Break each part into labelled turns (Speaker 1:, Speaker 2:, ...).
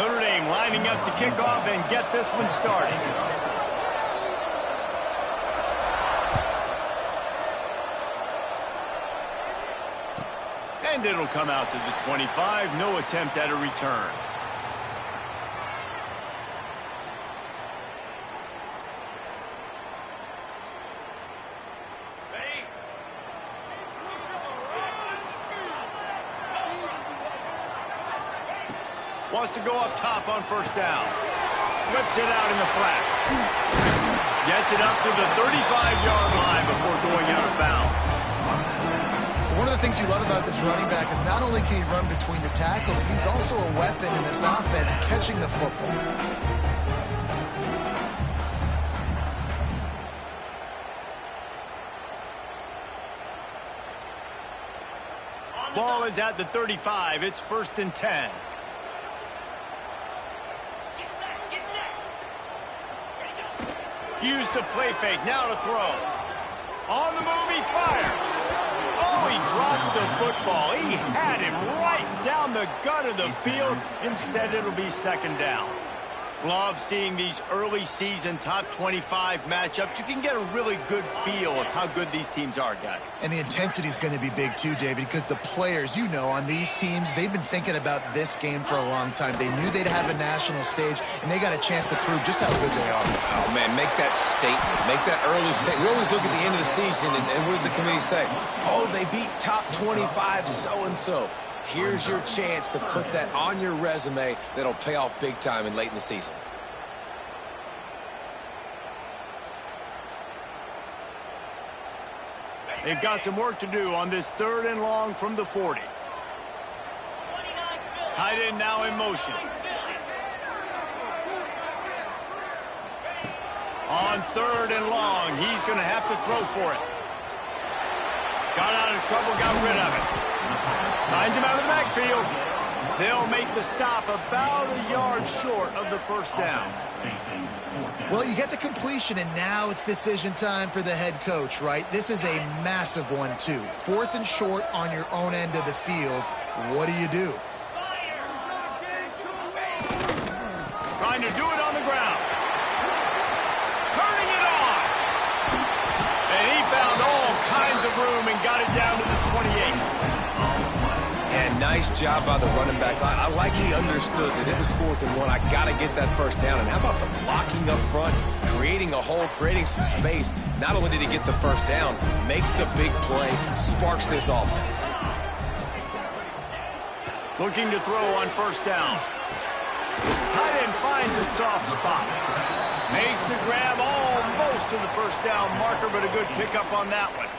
Speaker 1: Notre Dame lining up to kick off and get this one started. And it'll come out to the 25. No attempt at a return. Wants to go up top on first down. Flips it out in the flat. Gets it up to the 35-yard line before going out of bounds.
Speaker 2: One of the things you love about this running back is not only can he run between the tackles, but he's also a weapon in this offense catching the football.
Speaker 1: Ball is at the 35. It's 1st and 10. Used the play fake. Now to throw. On the move, he fires. Oh, he drops the football. He had him right down the gut of the field. Instead, it'll be 2nd down. Love seeing these early season top 25 matchups. You can get a really good feel of how good these teams are, guys.
Speaker 2: And the intensity is going to be big too, David, because the players, you know, on these teams, they've been thinking about this game for a long time. They knew they'd have a national stage, and they got a chance to prove just how good they are.
Speaker 3: Oh, man, make that statement. Make that early statement. We always look at the end of the season, and what does the committee say? Oh, they beat top 25 so-and-so. Here's your chance to put that on your resume that'll pay off big time and late in the season.
Speaker 1: They've got some work to do on this 3rd and long from the 40. Tight end now in motion. On 3rd and long, he's going to have to throw for it. Got out of trouble, got rid of it. Finds him out of the backfield. They'll make the stop about a yard short of the 1st down.
Speaker 2: Well, you get the completion, and now it's decision time for the head coach, right? This is a massive one, too. 4th and short on your own end of the field. What do you do?
Speaker 1: Trying to do it on the ground. Turning it on. And he found all kinds of room and got it down to the 28.
Speaker 3: Yeah, nice job by the running back. I like he understood that it was 4th and 1. I got to get that 1st down. And how about the blocking up front, creating a hole, creating some space. Not only did he get the 1st down, makes the big play, sparks this offense.
Speaker 1: Looking to throw on 1st down. Tight end finds a soft spot. Makes the grab almost to the 1st down marker, but a good pickup on that one.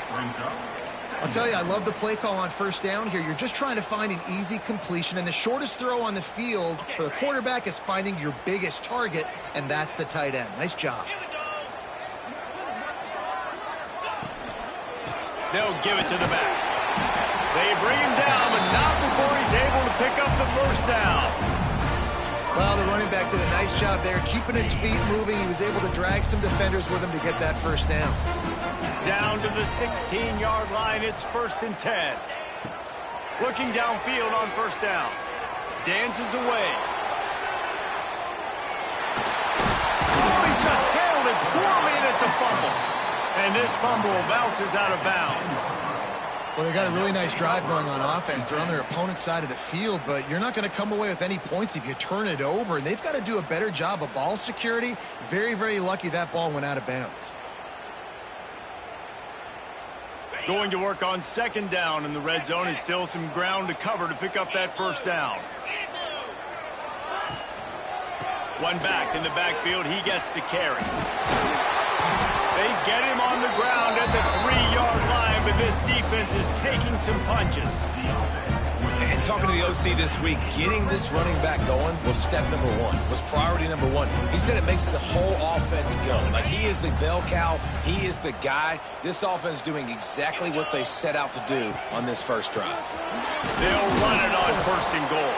Speaker 2: I'll tell you, I love the play call on 1st down here. You're just trying to find an easy completion, and the shortest throw on the field for the quarterback is finding your biggest target, and that's the tight end. Nice job.
Speaker 1: They'll give it to the back. They bring him down, but not before he's able to pick up the 1st down.
Speaker 2: Well, the running back did a nice job there, keeping his feet moving. He was able to drag some defenders with him to get that 1st down.
Speaker 1: Down to the 16-yard line, it's 1st and 10. Looking downfield on 1st down. Dances away. Oh, he just handled it poorly, and it's a fumble. And this fumble bounces out of bounds.
Speaker 2: Well, they got a really nice drive going on offense. They're on their opponent's side of the field, but you're not going to come away with any points if you turn it over. And they've got to do a better job of ball security. Very, very lucky that ball went out of bounds.
Speaker 1: Going to work on 2nd down in the red zone. Is still some ground to cover to pick up that 1st down. One back in the backfield. He gets the carry. They get him on the ground at the 3-yard line, but this defense is taking some punches.
Speaker 3: And talking to the OC this week, getting this running back going was step number 1, was priority number 1. He said it makes the whole offense go. Like, he is the bell cow. He is the guy. This offense doing exactly what they set out to do on this 1st drive.
Speaker 1: They'll run it on 1st and goal.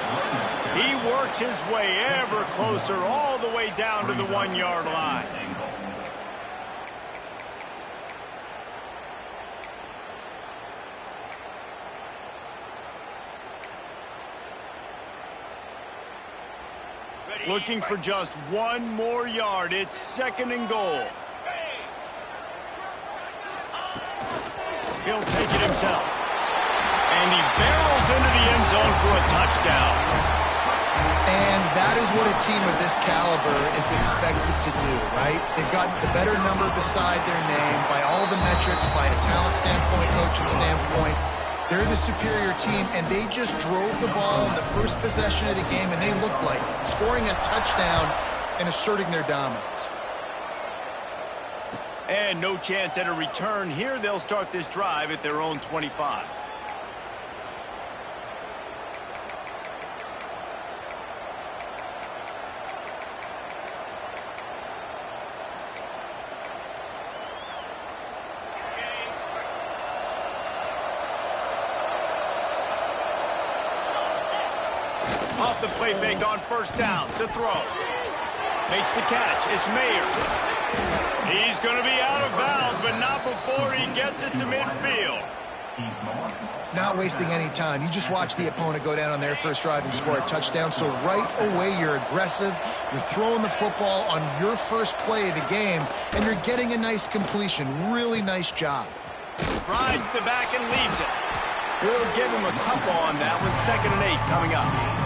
Speaker 1: He works his way ever closer all the way down to the 1-yard line. Looking for just one more yard. It's 2nd and goal. He'll take it himself. And he barrels into the end zone for a touchdown.
Speaker 2: And that is what a team of this caliber is expected to do, right? They've got the better number beside their name by all the metrics, by a talent standpoint, coaching standpoint. They're the superior team, and they just drove the ball in the first possession of the game, and they looked like it, scoring a touchdown and asserting their dominance.
Speaker 1: And no chance at a return here. They'll start this drive at their own 25. Off the play fake on 1st down. The throw. Makes the catch. It's Mayer. He's going to be out of bounds, but not before he gets it to midfield.
Speaker 2: Not wasting any time. You just watch the opponent go down on their first drive and score a touchdown. So right away, you're aggressive. You're throwing the football on your first play of the game, and you're getting a nice completion. Really nice job.
Speaker 1: Rides the back and leaves it. We'll give him a couple on that one. 2nd and 8 coming up.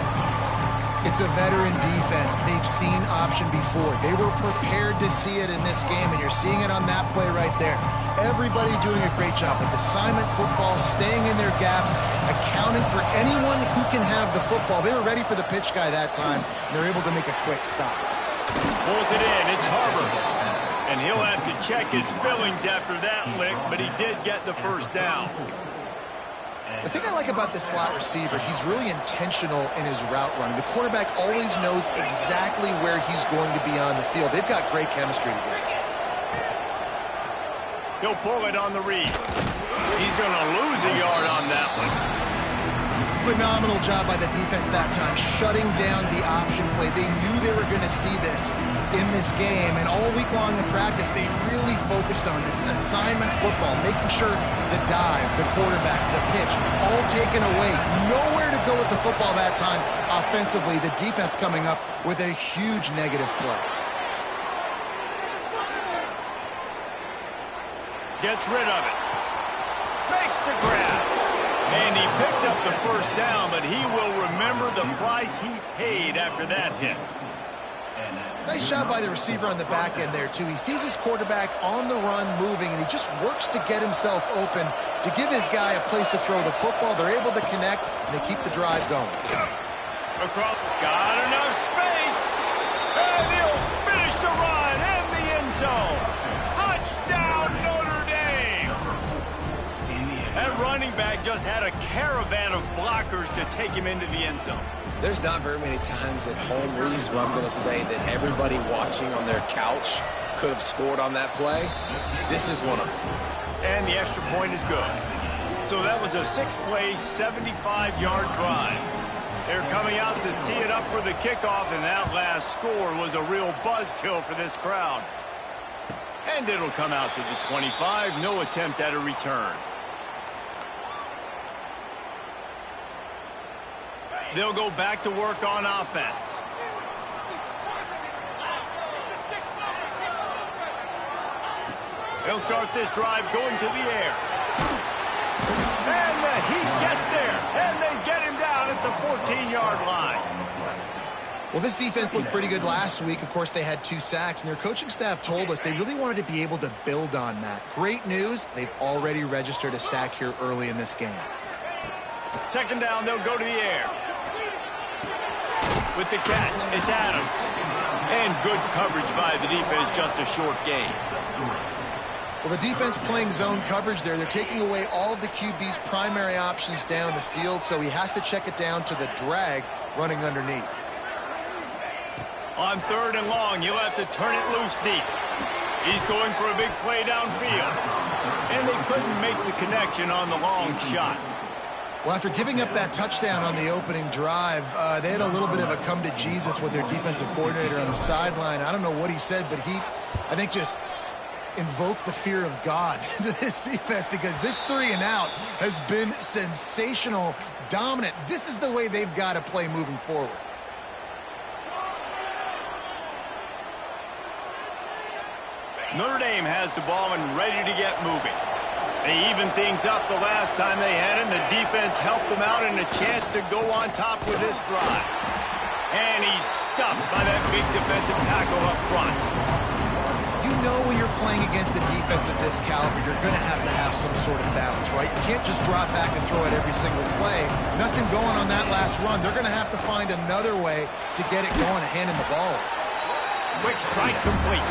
Speaker 2: It's a veteran defense. They've seen option before. They were prepared to see it in this game, and you're seeing it on that play right there. Everybody doing a great job with assignment football, staying in their gaps, accounting for anyone who can have the football. They were ready for the pitch guy that time, and they're able to make a quick stop.
Speaker 1: Pulls it in. It's Harbor. And he'll have to check his fillings after that lick, but he did get the 1st down.
Speaker 2: The thing I like about this slot receiver, he's really intentional in his route running. The quarterback always knows exactly where he's going to be on the field. They've got great chemistry together.
Speaker 1: He'll pull it on the read. He's going to lose a yard on that one.
Speaker 2: Phenomenal job by the defense that time, shutting down the option play. They knew they were going to see this in this game, and all week long in practice, they really focused on this assignment football, making sure the dive, the quarterback, the pitch, all taken away. Nowhere to go with the football that time offensively. The defense coming up with a huge negative play.
Speaker 1: Gets rid of it. Makes the grab. And he picks up the 1st down, but he will remember the price he paid after that hit.
Speaker 2: Nice job by the receiver on the back end there, too. He sees his quarterback on the run moving, and he just works to get himself open to give his guy a place to throw the football. They're able to connect, and they keep the drive going.
Speaker 1: Across. Got enough space. And he'll finish the run in the end zone. Touchdown, Notre Dame. That running back just had a caravan of blockers to take him into the end zone.
Speaker 3: There's not very many times at home, Reese, where I'm going to say that everybody watching on their couch could have scored on that play. This is one of them.
Speaker 1: And the extra point is good. So that was a 6-play, 75-yard drive. They're coming out to tee it up for the kickoff, and that last score was a real buzzkill for this crowd. And it'll come out to the 25. No attempt at a return. They'll go back to work on offense. They'll start this drive going to the air. And the Heat gets there. And they get him down at the 14-yard line.
Speaker 2: Well, this defense looked pretty good last week. Of course, they had 2 sacks, and their coaching staff told us they really wanted to be able to build on that. Great news, they've already registered a sack here early in this game.
Speaker 1: 2nd down, they'll go to the air. With the catch, it's Adams. And good coverage by the defense, just a short gain.
Speaker 2: Well, the defense playing zone coverage there. They're taking away all of the QB's primary options down the field, so he has to check it down to the drag running underneath.
Speaker 1: On 3rd and long, he'll have to turn it loose deep. He's going for a big play downfield. And they couldn't make the connection on the long shot.
Speaker 2: Well, after giving up that touchdown on the opening drive, they had a little bit of a come to Jesus with their defensive coordinator on the sideline. I don't know what he said, but he, I think, just invoked the fear of God into this defense, because this 3-and-out has been sensational, dominant. This is the way they've got to play moving forward.
Speaker 1: Notre Dame has the ball and ready to get moving. They evened things up the last time they had it, and the defense helped them out and a chance to go on top with this drive. And he's stuffed by that big defensive tackle up front.
Speaker 2: You know when you're playing against a defense of this caliber, you're going to have some sort of balance, right? You can't just drop back and throw it every single play. Nothing going on that last run. They're going to have to find another way to get it going and hand him the ball.
Speaker 1: Quick strike complete.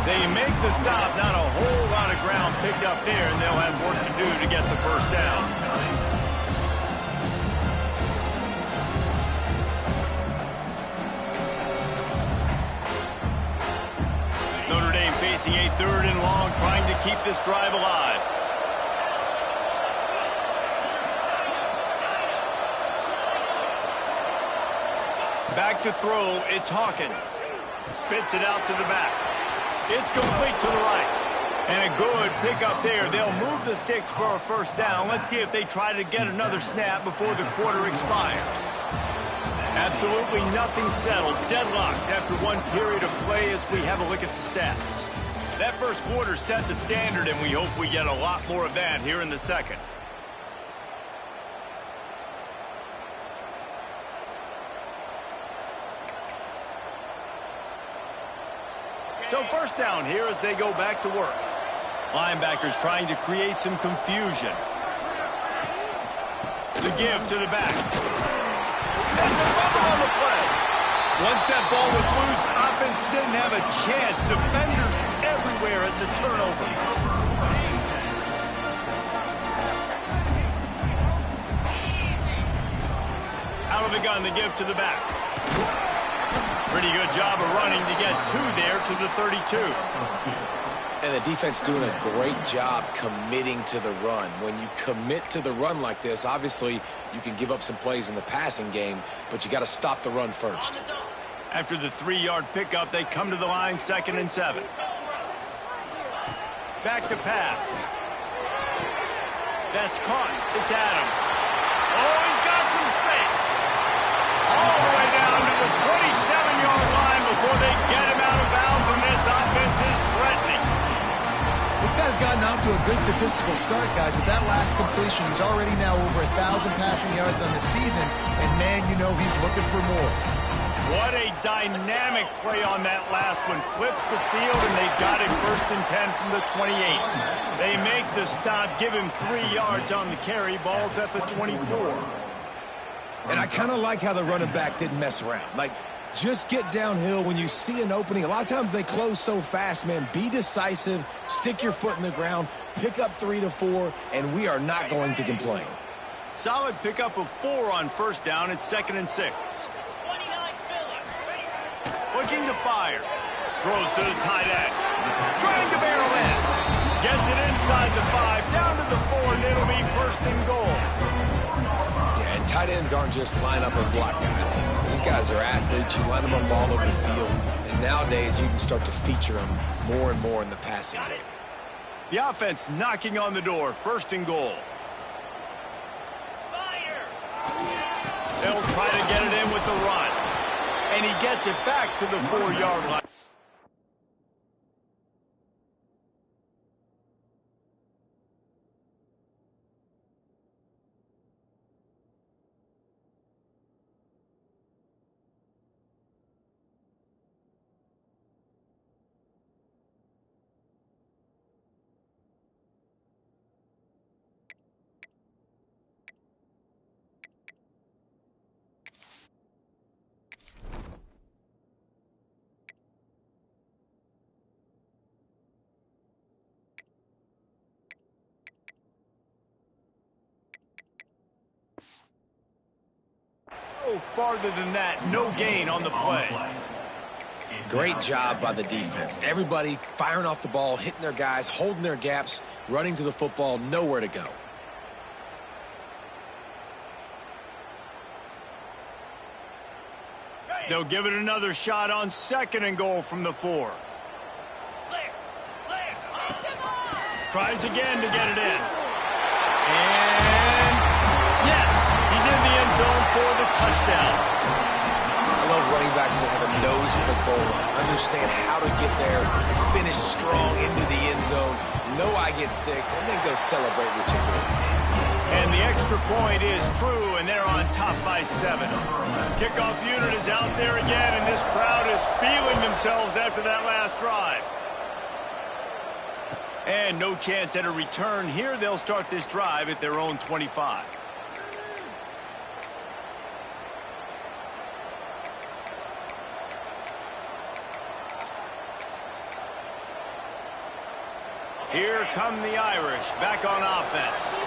Speaker 1: They make the stop. Not a whole lot of ground picked up there, and they'll have work to do to get the first down. Notre Dame facing a 3rd and long, trying to keep this drive alive. Back to throw, it's Hawkins. Spits it out to the back. It's complete to the right. And a good pickup there. They'll move the sticks for a first down. Let's see if they try to get another snap before the quarter expires. Absolutely nothing settled. Deadlocked after one period of play as we have a look at the stats. That first quarter set the standard, and we hope we get a lot more of that here in the second. So first down here as they go back to work. Linebackers trying to create some confusion. The give to the back. That's a fumble on the play. Once that ball was loose, offense didn't have a chance. Defenders everywhere. It's a turnover. Out of the gun, the give to the back. Pretty good job of running to get 2 there to the 32.
Speaker 3: And the defense doing a great job committing to the run. When you commit to the run like this, obviously you can give up some plays in the passing game, but you got to stop the run first.
Speaker 1: After the 3-yard pickup, they come to the line 2nd and 7. Back to pass. That's caught. It's Adams. Oh, he's got some space. All the way down to the 27-yard line before they get him out of bounds, and this offense is threatening.
Speaker 2: This guy's gotten off to a good statistical start, guys. With that last completion, he's already now over 1,000 passing yards on the season, and man, you know he's looking for more.
Speaker 1: What a dynamic play on that last one. Flips the field, and they've got it 1st and 10 from the 28. They make the stop, give him 3 yards on the carry. Ball's at the 24.
Speaker 3: And I kind of like how the running back didn't mess around. Like, just get downhill when you see an opening. A lot of times they close so fast, man. Be decisive, stick your foot in the ground, pick up 3 to 4, and we are not going to complain.
Speaker 1: Solid pickup of 4 on first down. It's 2nd and 6. Looking to fire. Throws to the tight end. Trying to barrel in. Gets it inside the 5, down to the 4, and it'll be 1st and goal.
Speaker 3: Yeah, and tight ends aren't just line up and block guys. These guys are athletes. You line them up all over the field. And nowadays, you can start to feature them more and more in the passing game.
Speaker 1: The offense knocking on the door. 1st and goal. They'll try to get it in with the run. And he gets it back to the 4-yard line. Farther than that, no gain on the play.
Speaker 3: Great job by the defense. Everybody firing off the ball, hitting their guys, holding their gaps, running to the football, nowhere to go.
Speaker 1: They'll give it another shot on 2nd and goal from the 4. Tries again to get it in. And yes, he's in the end zone for the touchdown.
Speaker 3: I love love running backs that have a nose for the goal line. Understand how to get there, finish strong into the end zone, know I get 6, and then go celebrate with your boys.
Speaker 1: And the extra point is true, and they're on top by 7. Kickoff unit is out there again, and this crowd is feeling themselves after that last drive. And no chance at a return here. They'll start this drive at their own 25. Here come the Irish back on offense.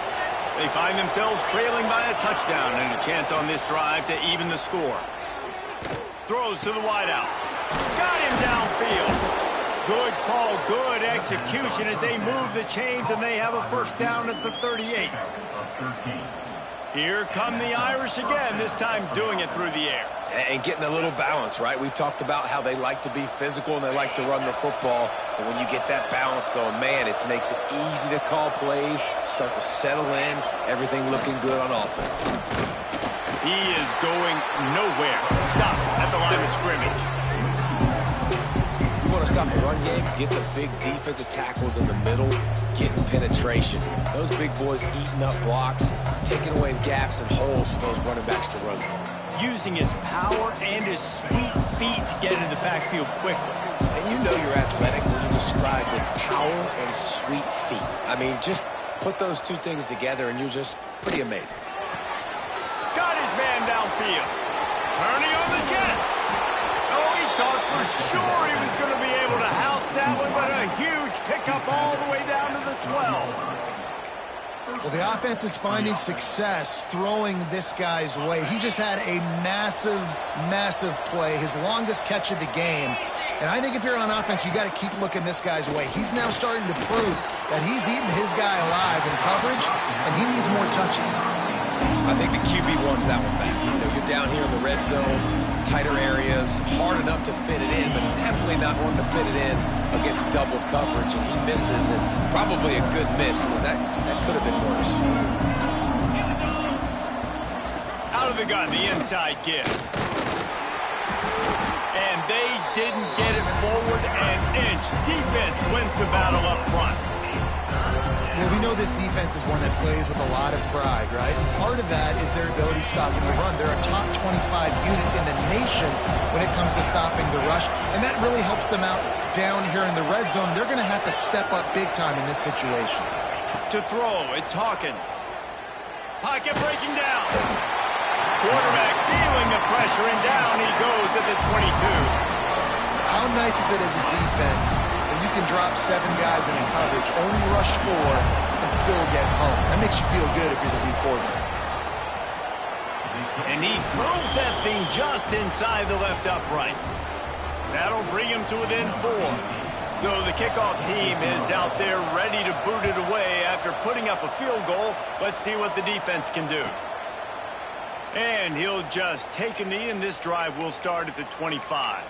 Speaker 1: They find themselves trailing by a touchdown and a chance on this drive to even the score. Throws to the wideout. Got him downfield. Good call, good execution as they move the chains, and they have a first down at the 38. Here come the Irish again, this time doing it through the air.
Speaker 3: And getting a little balance, right? We talked about how they like to be physical and they like to run the football. And when you get that balance going, man, it makes it easy to call plays, start to settle in, everything looking good on offense.
Speaker 1: He is going nowhere. Stop at the line of scrimmage.
Speaker 3: You want to stop the run game, get the big defensive tackles in the middle, getting penetration. Those big boys eating up blocks, taking away gaps and holes for those running backs to run through.
Speaker 1: Using his power and his sweet feet to get into the backfield quickly.
Speaker 3: And you know you're athletic when you describe with power and sweet feet. I mean, just put those two things together and you're just pretty amazing.
Speaker 1: Got his man downfield. Turning on the Jets. Oh, he thought for sure he was going to be able to house that one, but a huge pickup all the way down to the 12.
Speaker 2: Well, the offense is finding success throwing this guy's way. He just had a massive, massive play, his longest catch of the game. And I think if you're on offense, you got to keep looking this guy's way. He's now starting to prove that he's eating his guy alive in coverage, and he needs more touches.
Speaker 3: I think the QB wants that one back. You know, you're down here in the red zone, tighter areas, hard enough to fit it in, but definitely not wanting to fit it in against double coverage, and he misses, and probably a good miss, because that could have been worse.
Speaker 1: Out of the gun, the inside give. And they didn't get it forward an inch. Defense wins the battle up front.
Speaker 2: Well, we know this defense is one that plays with a lot of pride, right? Part of that is their ability stopping the run. They're a top 25 unit in the nation when it comes to stopping the rush, and that really helps them out down here in the red zone. They're going to have to step up big time in this situation.
Speaker 1: To throw, it's Hawkins. Pocket breaking down. Quarterback feeling the pressure, and down he goes at the 22.
Speaker 2: How nice is it as a defense when you can drop 7 guys in coverage, only rush 4, and still get home? That makes you feel good if you're the D coordinator.
Speaker 1: And he throws that thing just inside the left upright. That'll bring him to within 4. So the kickoff team is out there ready to boot it away after putting up a field goal. Let's see what the defense can do. And he'll just take a knee, and this drive will start at the 25.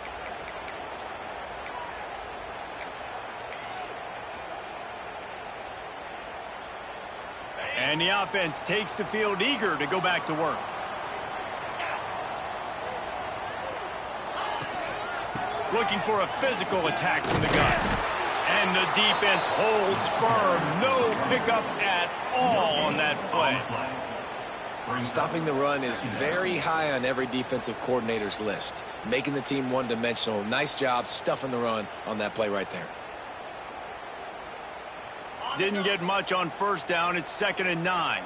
Speaker 1: And the offense takes the field eager to go back to work. Looking for a physical attack from the gun. And the defense holds firm. No pickup at all on that play.
Speaker 3: Stopping the run is very high on every defensive coordinator's list. Making the team one-dimensional. Nice job stuffing the run on that play right there.
Speaker 1: Didn't get much on first down. It's 2nd and 9.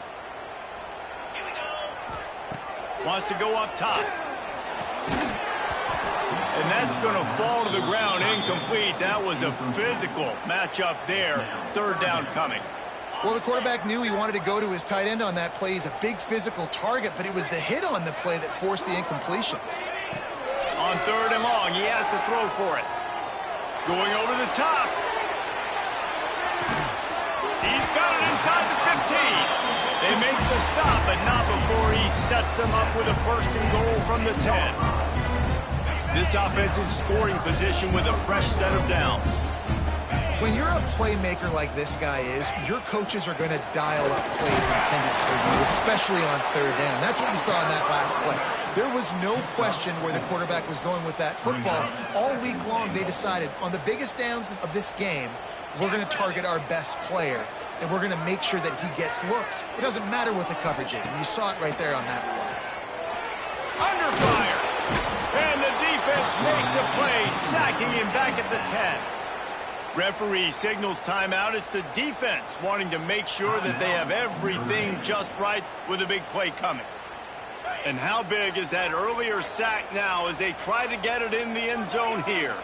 Speaker 1: Wants to go up top. And that's going to fall to the ground incomplete. That was a physical matchup there. 3rd down coming.
Speaker 2: Well, the quarterback knew he wanted to go to his tight end on that play. He's a big physical target, but it was the hit on the play that forced the incompletion.
Speaker 1: On 3rd and long, he has to throw for it. Going over the top. He's got it inside the 15. They make the stop, but not before he sets them up with a 1st and goal from the 10. This offense in scoring position with a fresh set of downs.
Speaker 2: When you're a playmaker like this guy is, your coaches are going to dial up plays intended for you, especially on third down. That's what you saw in that last play. There was no question where the quarterback was going with that football. All week long, they decided on the biggest downs of this game, we're going to target our best player, and we're going to make sure that he gets looks. It doesn't matter what the coverage is, and you saw it right there on that play.
Speaker 1: Under fire, and the defense makes a play, sacking him back at the 10. Referee signals timeout. It's the defense wanting to make sure that they have everything just right with a big play coming. And how big is that earlier sack now as they try to get it in the end zone here?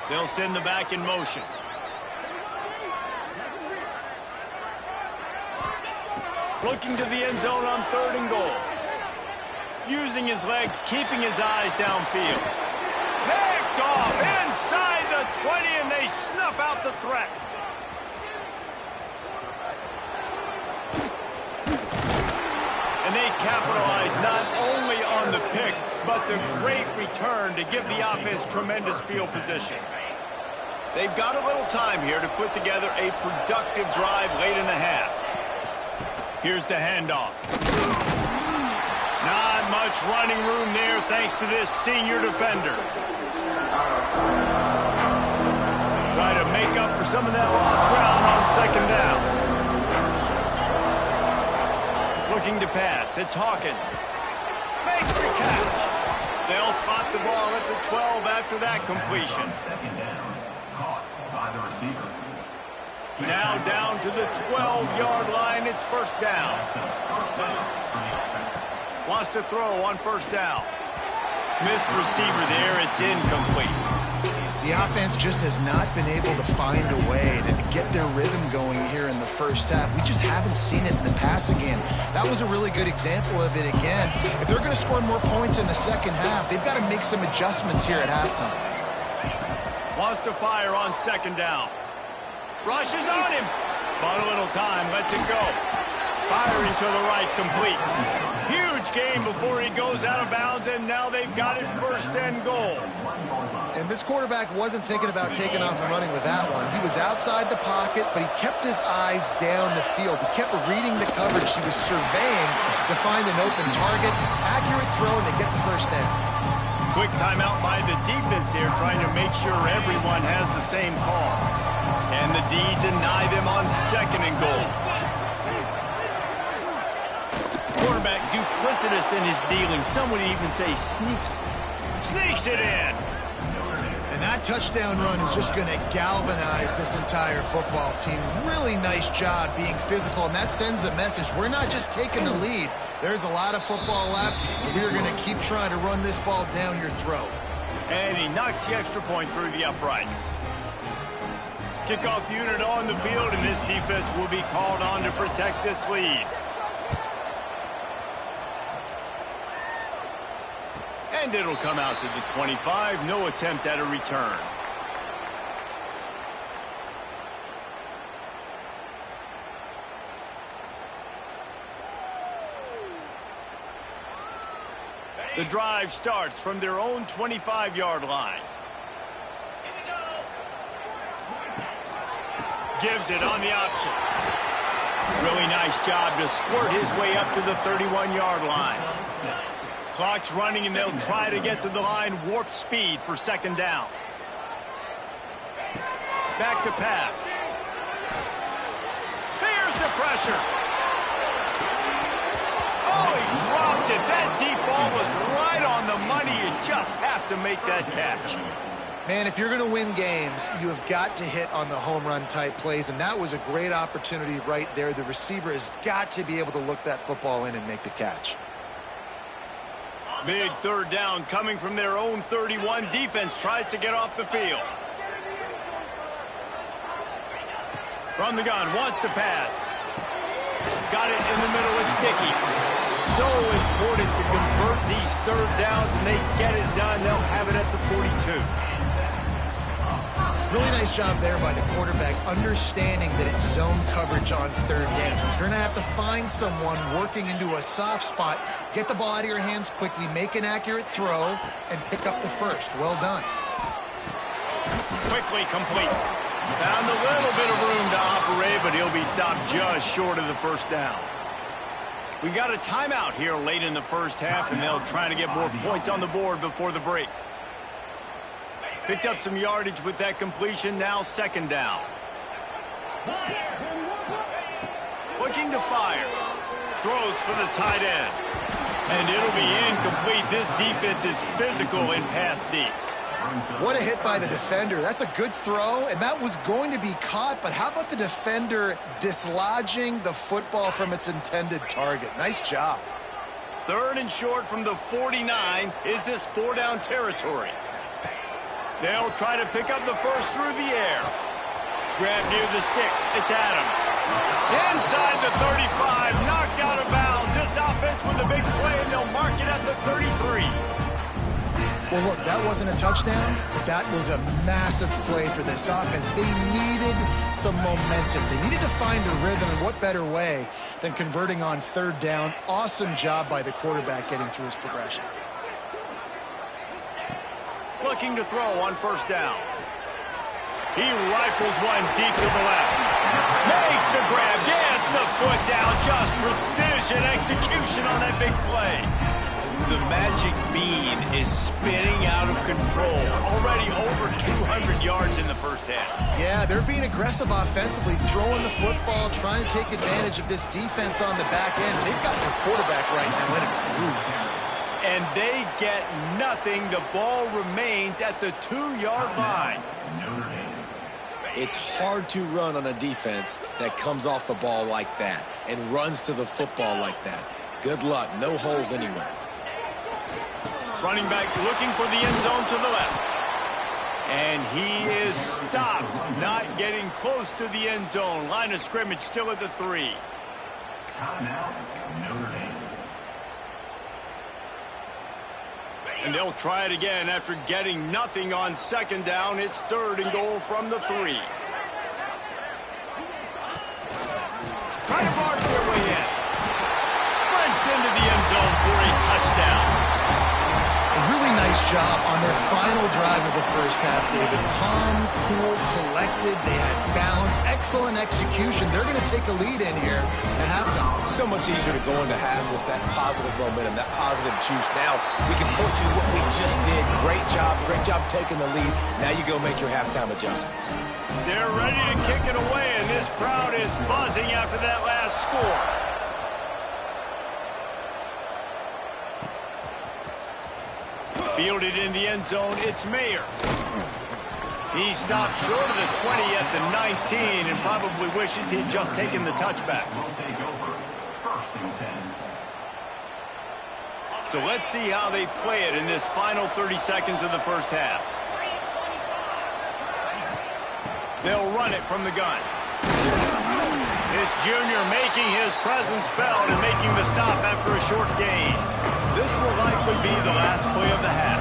Speaker 1: They'll send the back in motion. Looking to the end zone on 3rd and goal. Using his legs, keeping his eyes downfield. Picked off inside the 20, and they snuff out the threat. And they capitalize not only on the pick, but the great return to give the offense tremendous field position. They've got a little time here to put together a productive drive late in the half. Here's the handoff. Not much running room there thanks to this senior defender. Try to make up for some of that lost ground on 2nd down. Looking to pass. It's Hawkins. Makes the catch. They'll spot the ball at the 12 after that completion. Now down to the 12-yard line. It's 1st down. Wants to throw on 1st down. Missed receiver there. It's incomplete.
Speaker 2: The offense just has not been able to find a way to get their rhythm going here in the first half. We just haven't seen it in the passing game. That was a really good example of it again. If they're going to score more points in the second half, they've got to make some adjustments here at halftime.
Speaker 1: Wants to fire on 2nd down. Rushes on him. Bought a little time. Lets it go. Firing to the right, complete. Huge game before he goes out of bounds, and now they've got it 1st and goal.
Speaker 2: And this quarterback wasn't thinking about taking off and running with that one. He was outside the pocket, but he kept his eyes down the field. He kept reading the coverage. He was surveying to find an open target. Accurate throw, and they get the 1st down.
Speaker 1: Quick timeout by the defense there, trying to make sure everyone has the same call. And the D deny them on 2nd and goal. Quarterback duplicitous in his dealing. Some would even say sneaky. Sneaks it in.
Speaker 2: And that touchdown run is just going to galvanize this entire football team. Really nice job being physical, and that sends a message. We're not just taking the lead. There's a lot of football left, and we're going to keep trying to run this ball down your throat.
Speaker 1: And he knocks the extra point through the uprights. Kickoff unit on the field, and this defense will be called on to protect this lead. And it'll come out to the 25. No attempt at a return. The drive starts from their own 25-yard line. Gives it on the option. Really nice job to squirt his way up to the 31-yard line. Clock's running, and they'll try to get to the line. Warp speed for 2nd down. Back to pass. Here's the pressure. Oh, he dropped it. That deep ball was right on the money. You just have to make that catch.
Speaker 2: Man, if you're going to win games, you have got to hit on the home run type plays, and that was a great opportunity right there. The receiver has got to be able to look that football in and make the catch.
Speaker 1: Big 3rd down coming from their own 31. Defense tries to get off the field. From the gun, wants to pass. Got it in the middle, it's Dickey. So important to convert these 3rd downs, and they get it done. They'll have it at the 42.
Speaker 2: Really nice job there by the quarterback, understanding that it's zone coverage on third down. If you're going to have to find someone working into a soft spot, get the ball out of your hands quickly, make an accurate throw, and pick up the first. Well done.
Speaker 1: Quickly complete. Found a little bit of room to operate, but he'll be stopped just short of the first down. We got a timeout here late in the first half, and they'll try to get more points on the board before the break. Picked up some yardage with that completion, now second down. Looking to fire. Throws for the tight end. And it'll be incomplete. This defense is physical in pass deep.
Speaker 2: What a hit by the defender. That's a good throw, and that was going to be caught, but how about the defender dislodging the football from its intended target? Nice job.
Speaker 1: Third and short from the 49. Is this four-down territory? They'll try to pick up the first through the air. Grab near the sticks. It's Adams. Inside the 35. Knocked out of bounds. This offense with a big play, and they'll mark it at the 33.
Speaker 2: Well, look, that wasn't a touchdown. That was a massive play for this offense. They needed some momentum. They needed to find a rhythm, and what better way than converting on third down. Awesome job by the quarterback getting through his progression.
Speaker 1: Looking to throw on first down. He rifles one deep to the left. Makes the grab, gets the foot down. Just precision execution on that big play. The magic bean is spinning out of control. Already over 200 yards in the first half.
Speaker 2: Yeah, they're being aggressive offensively, throwing the football, trying to take advantage of this defense on the back end. They've got their quarterback right now in a groove.
Speaker 1: And they get nothing. The ball remains at the 2-yard line.
Speaker 3: It's hard to run on a defense that comes off the ball like that and runs to the football like that. Good luck. No holes anywhere.
Speaker 1: Running back looking for the end zone to the left. And he is stopped. Not getting close to the end zone. Line of scrimmage still at the 3.
Speaker 4: Timeout, Notre Dame.
Speaker 1: And they'll try it again after getting nothing on second down. It's third and goal from the 3. Try to barge their way in. Sprints into the end zone for a touchdown.
Speaker 2: A really nice job on their final drive of the first half, David. Calm, cool, collected. They had balance. Excellent execution. They're going to take a lead in here at halftime.
Speaker 3: It's so much easier to go into half with that positive momentum, that positive juice. Now we can point to what we just did. Great job taking the lead. Now you go make your halftime adjustments.
Speaker 1: They're ready to kick it away, and this crowd is buzzing after that last score. Fielded in the end zone, it's Mayer. He stopped short of the 20 at the 19 and probably wishes he'd just taken the touchback.
Speaker 4: We'll take over. First and 10.
Speaker 1: So let's see how they play it in this final 30 seconds of the first half. They'll run it from the gun. This junior making his presence felt and making the stop after a short gain. This will likely be the last play of the half.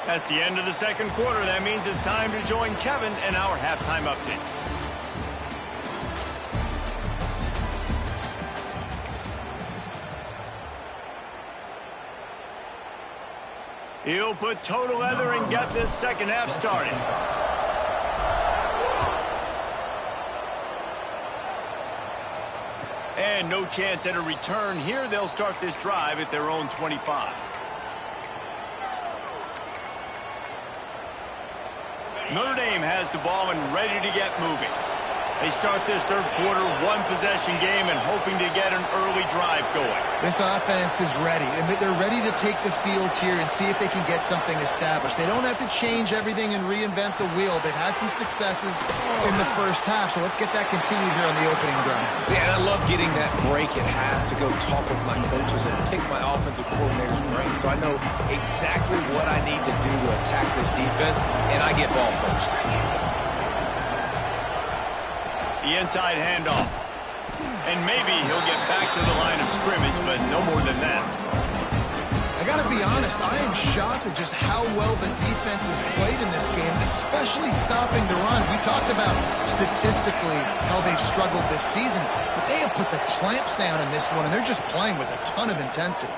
Speaker 1: That's the end of the second quarter. That means it's time to join Kevin in our halftime update. He'll put total leather and get this second half started. And no chance at a return here. They'll start this drive at their own 25. Notre Dame has the ball and ready to get moving. They start this third quarter one-possession game and hoping to get an early drive going.
Speaker 2: This offense is ready, and they're ready to take the field here and see if they can get something established. They don't have to change everything and reinvent the wheel. They've had some successes in the first half, so let's get that continued here on the opening drive.
Speaker 3: Yeah, and I love getting that break at half to go talk with my coaches and pick my offensive coordinator's brain so I know exactly what I need to do to attack this defense, and I get ball first.
Speaker 1: The inside handoff. And maybe he'll get back to the line of scrimmage, but no more than that.
Speaker 2: I got got to be honest, I am shocked at just how well the defense has played in this game, especially stopping the run. We talked about statistically how they've struggled this season, but they have put the clamps down in this one, and they're just playing with a ton of intensity.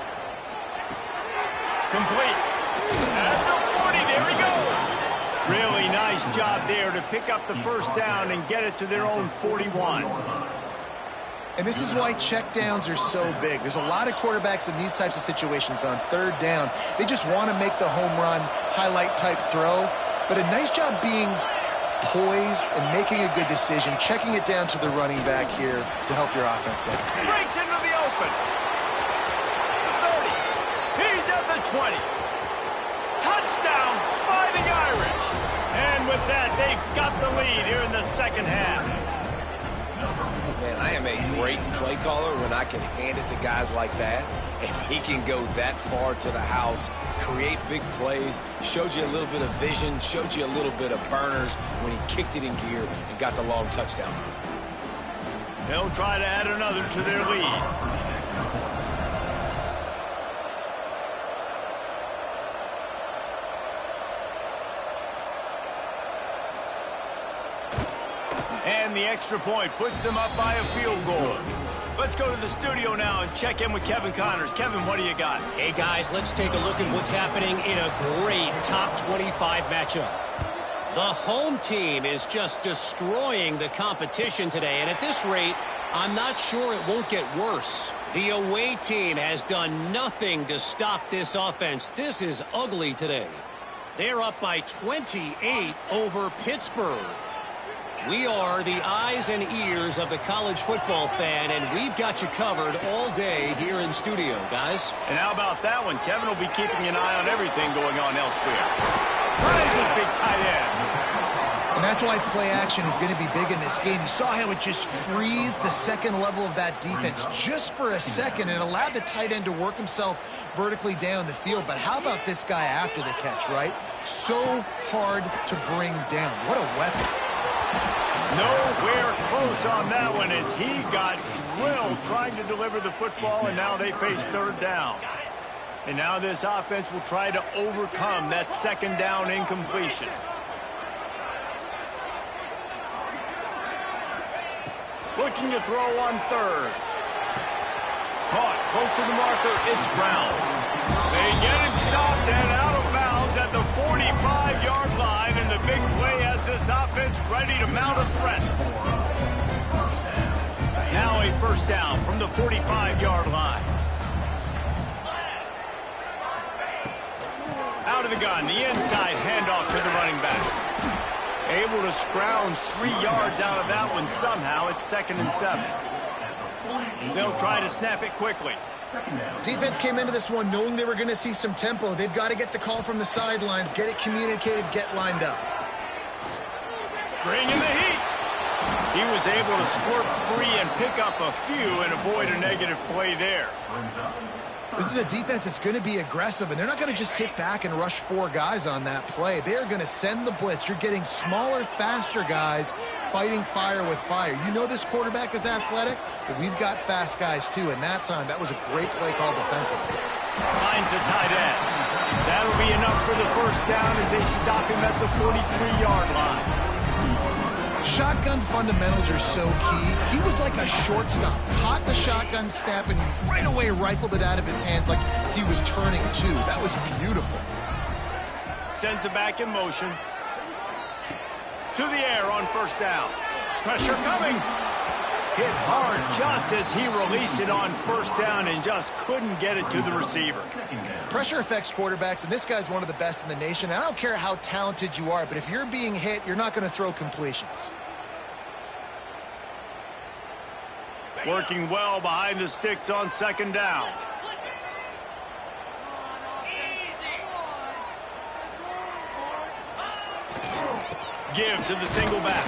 Speaker 2: Complete. At the 40, there he goes. Really nice job there to pick up the first down and get it to their own 41. And this is why checkdowns are so big. There's a lot of quarterbacks in these types of situations on third down. They just want to make the home run, highlight-type throw. But a nice job being poised and making a good decision, checking it down to the running back here to help your offense out. Breaks into the open. The 30. He's at the 20. Touchdown, Fighting Irish. And with that, they've got the lead here in the second half.
Speaker 3: Man, I am a great play caller when I can hand it to guys like that, and he can go that far to the house, create big plays, showed you a little bit of vision, showed you a little bit of burners when he kicked it in gear and got the long touchdown.
Speaker 1: They'll try to add another to their lead. And the extra point puts them up by a field goal. Let's go to the studio now and check in with Kevin Connors. Kevin, what do you got?
Speaker 5: Hey, guys, let's take a look at what's happening in a great top 25 matchup. The home team is just destroying the competition today, and at this rate, I'm not sure it won't get worse. The away team has done nothing to stop this offense. This is ugly today. They're up by 28 over Pittsburgh. We are the eyes and ears of the college football fan, and we've got you covered all day here in studio, guys.
Speaker 1: And how about that one? Kevin will be keeping an eye on everything going on elsewhere. Finds his big tight end.
Speaker 2: And that's why play action is going to be big in this game. You saw how it just frees the second level of that defense just for a second and allowed the tight end to work himself vertically down the field. But how about this guy after the catch, right? So hard to bring down. What a weapon.
Speaker 1: Nowhere close on that one as he got drilled trying to deliver the football, and now they face third down. And now this offense will try to overcome that second down incompletion. Looking to throw on third. Caught close to the marker, it's Brown. They get him stopped and out of bounds at the 45-yard line, and the big play has this offense ready to mount a threat. Now a first down from the 45-yard line. Out of the gun, the inside handoff to the running back. Able to scrounge 3 yards out of that one somehow. It's 2nd and 7. They'll try to snap it quickly.
Speaker 2: Defense came into this one knowing they were going to see some tempo. They've got to get the call from the sidelines, get it communicated, get lined up.
Speaker 1: Bring in the heat. He was able to squirt free and pick up a few and avoid a negative play there.
Speaker 2: This is a defense that's going to be aggressive, and they're not going to just sit back and rush 4 guys on that play. They're going to send the blitz. You're getting smaller, faster guys fighting fire with fire. You know this quarterback is athletic, but we've got fast guys too, and that time, that was a great play call defensively.
Speaker 1: Finds a tight end. That'll be enough for the first down as they stop him at the 43-yard line.
Speaker 2: Shotgun fundamentals are so key. He was like a shortstop. Caught the shotgun snap and right away rifled it out of his hands like he was turning too. That was beautiful.
Speaker 1: Sends it back in motion. To the air on first down. Pressure coming. Hit hard just as he released it on first down and just couldn't get it to the receiver.
Speaker 2: Pressure affects quarterbacks, and this guy's one of the best in the nation. I don't care how talented you are, but if you're being hit, you're not going to throw completions.
Speaker 1: Working well behind the sticks on second down. Give to the single back.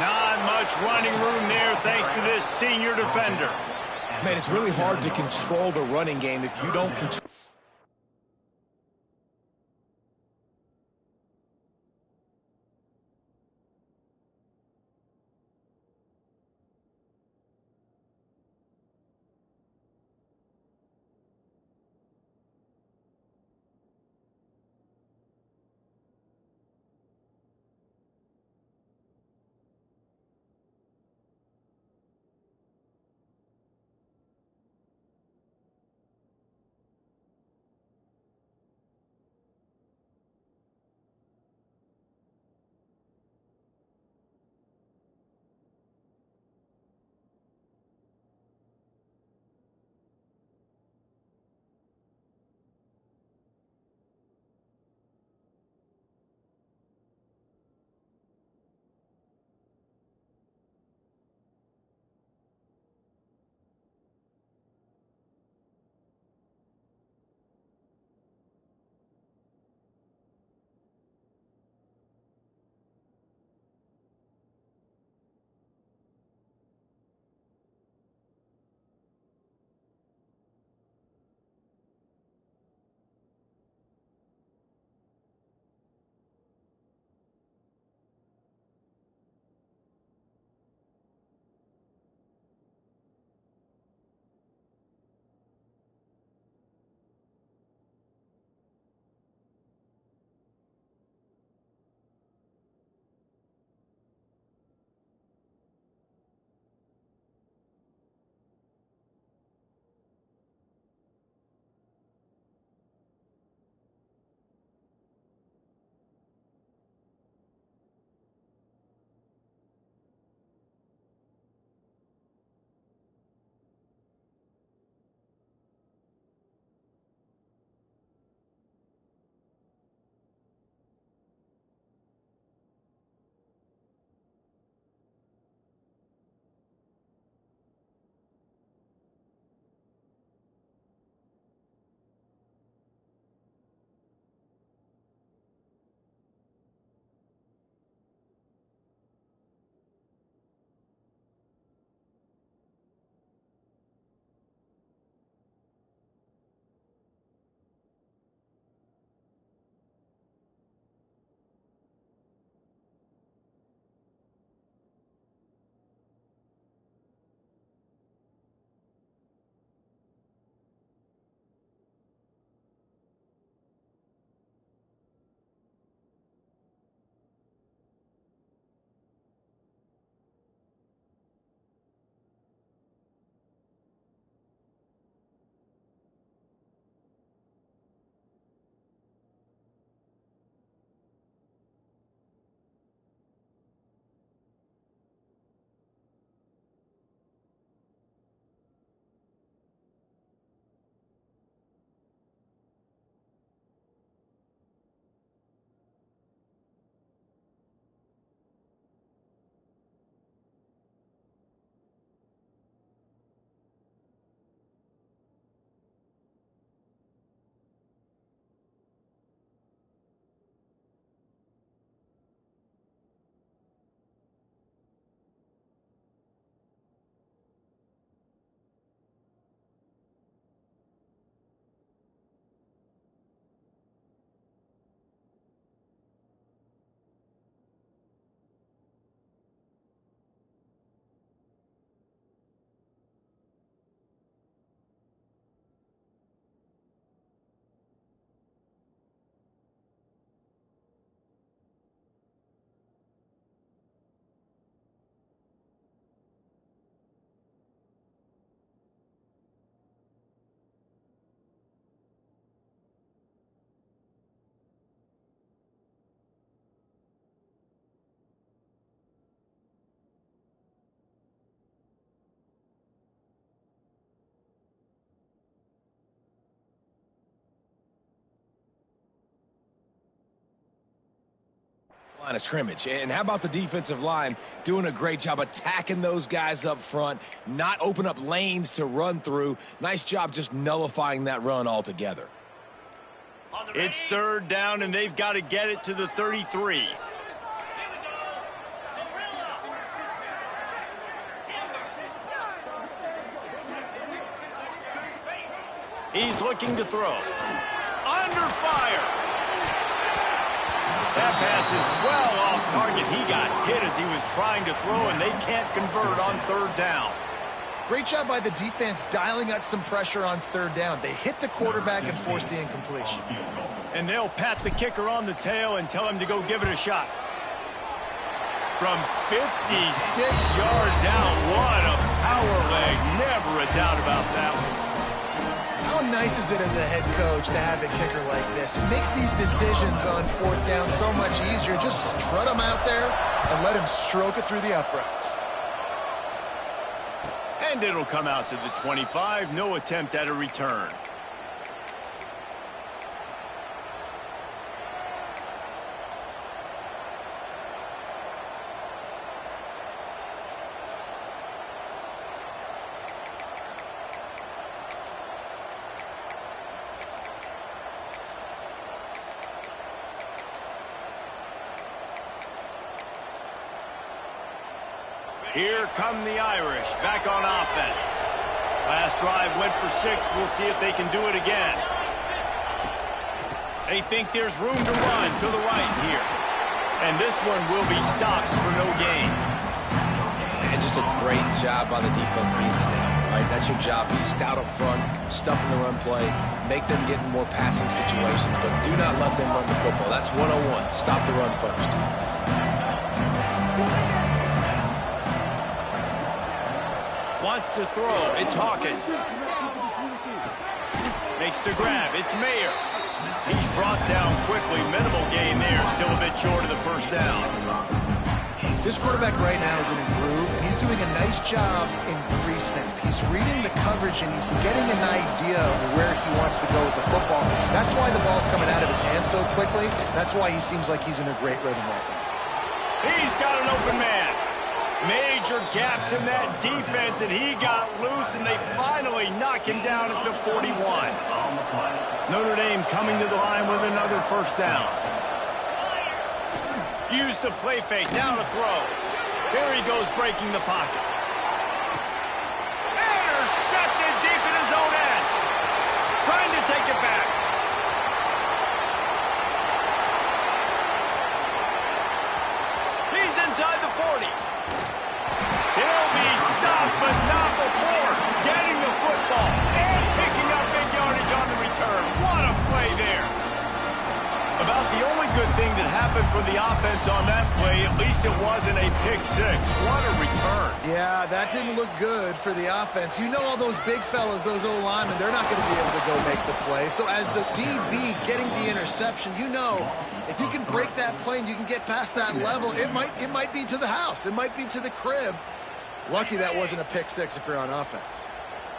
Speaker 1: Not much running room there thanks to this senior defender.
Speaker 3: Man, it's really hard to control the running game if you don't control. line of scrimmage. And how about the defensive line doing a great job attacking those guys up front, not open up lanes to run through. Nice job just nullifying that run altogether.
Speaker 1: It's third down, and they've got to get it to the 33. He's looking to throw. Under fire. That pass is well off target. He got hit as he was trying to throw, and they can't convert on third down.
Speaker 2: Great job by the defense dialing out some pressure on third down. They hit the quarterback and forced the incompletion.
Speaker 1: And they'll pat the kicker on the tail and tell him to go give it a shot. From 56 yards out, what a power leg. Never a doubt about that one.
Speaker 2: How nice is it as a head coach to have a kicker like this? It makes these decisions on fourth down so much easier. Just strut him out there and let him stroke it through the uprights.
Speaker 1: And it'll come out to the 25. No attempt at a return. Here come the Irish, back on offense. Last drive went for 6. We'll see if they can do it again. They think there's room to run to the right here. And this one will be stopped for no gain.
Speaker 3: And just a great job by the defense being stout, right? That's your job. Be stout up front, stuff in the run play, make them get in more passing situations, but do not let them run the football. That's 101. Stop the run first.
Speaker 1: Wants to throw. It's Hawkins. Makes the grab. It's Mayer. He's brought down quickly. Minimal gain there. Still a bit short of the first down.
Speaker 2: This quarterback right now is in a groove, and he's doing a nice job in pre-snap. He's reading the coverage, and he's getting an idea of where he wants to go with the football. That's why the ball's coming out of his hands so quickly. That's why he seems like he's in a great rhythm right now.
Speaker 1: He's got an open man. Major gaps in that defense, and he got loose, and they finally knock him down at the 41. Notre Dame coming to the line with another first down. Use the play fake, now to throw. Here he goes, breaking the pocket. Intercepted deep in his own end. Trying to take it back. He's inside the 40. He'll be stopped, but not before getting the football and picking up big yardage on the return. What a play there. About the only good thing that happened for the offense on that play, at least it wasn't a pick 6. What a return.
Speaker 2: Yeah, that didn't look good for the offense. You know all those big fellas, those O-linemen, they're not going to be able to go make the play. So as the DB getting the interception, you know if you can break that play and you can get past that level, it might be to the house. It might be to the crib. Lucky that wasn't a pick 6 if you're on offense.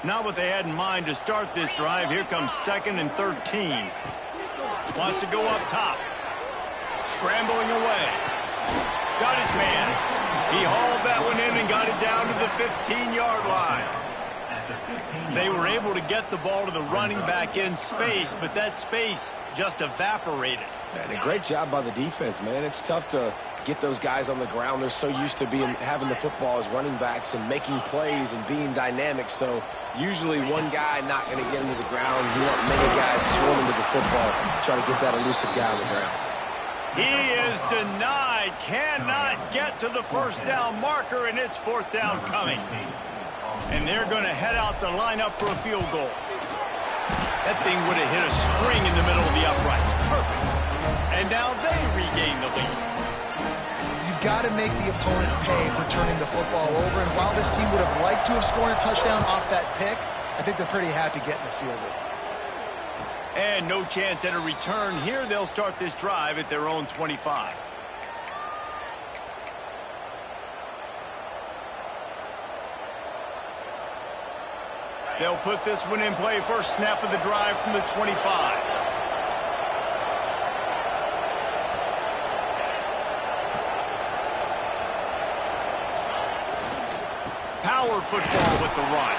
Speaker 1: Not what they had in mind to start this drive. Here comes 2nd and 13. Wants to go up top. Scrambling away. Got his man. He hauled that one in and got it down to the 15-yard line. They were able to get the ball to the running back in space, but that space just evaporated.
Speaker 3: And a great job by the defense, man. It's tough to get those guys on the ground. They're so used to having the football as running backs and making plays and being dynamic. So usually one guy not going to get into the ground. You want many guys swarming to the football, try to get that elusive guy on the ground.
Speaker 1: He is denied. Cannot get to the first down marker, and it's 4th down coming. And they're going to head out the lineup for a field goal. That thing would have hit a string in the middle of the uprights. Perfect. And now they regain the lead.
Speaker 2: You've got to make the opponent pay for turning the football over. And while this team would have liked to have scored a touchdown off that pick, I think they're pretty happy getting the field goal.
Speaker 1: And no chance at a return here. They'll start this drive at their own 25. They'll put this one in play. First snap of the drive from the 25. power football with the run.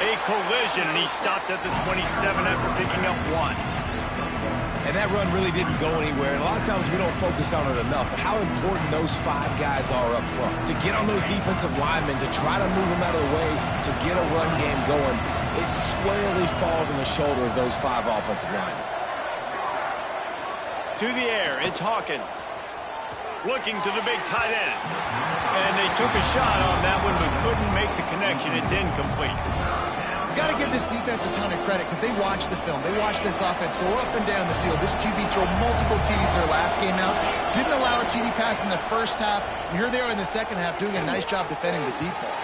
Speaker 1: A collision, and he stopped at the 27 after picking up 1.
Speaker 3: And that run really didn't go anywhere. And a lot of times we don't focus on it enough. But how important those 5 guys are up front. To get on those defensive linemen, to try to move them out of the way, to get a run game going, it squarely falls on the shoulder of those 5 offensive linemen.
Speaker 1: To the air, it's Hawkins. Looking to the big tight end. And they took a shot on that one, but couldn't make the connection. It's incomplete.
Speaker 2: You got to give this defense a ton of credit because they watch the film. They watch this offense go up and down the field. This QB throw multiple TDs their last game out. Didn't allow a TD pass in the first half. And here they are in the second half doing a nice job defending the deep ball.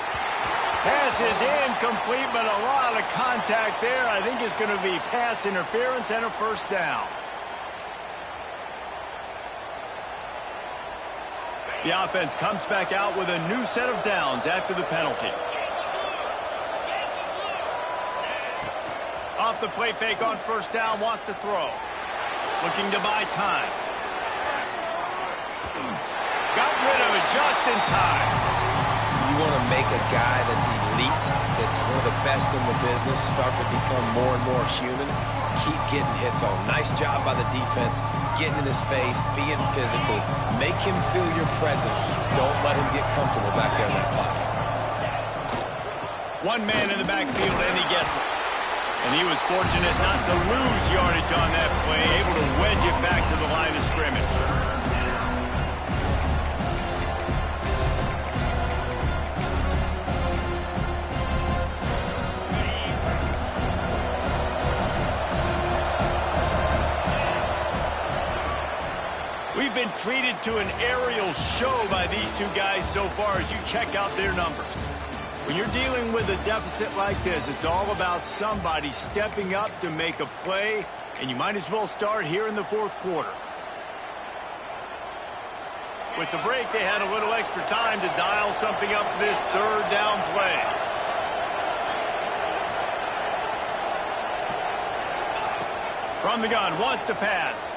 Speaker 1: Pass is incomplete, but a lot of contact there. I think it's going to be pass interference and a first down. The offense comes back out with a new set of downs after the penalty. Off the play fake on first down, wants to throw. Looking to buy time. Got rid of it just in time.
Speaker 3: You want to make a guy that's elite, that's one of the best in the business, start to become more and more human, keep getting hits on. Nice job by the defense, getting in his face, being physical. Make him feel your presence. Don't let him get comfortable back there in that pocket.
Speaker 1: One man in the backfield, and he gets it. And he was fortunate not to lose yardage on that play, able to wedge it back to the line of scrimmage. We've been treated to an aerial show by these two guys so far as you check out their numbers. When you're dealing with a deficit like this, it's all about somebody stepping up to make a play, and you might as well start here in the fourth quarter. With the break, they had a little extra time to dial something up for this third down play. From the gun, wants to pass.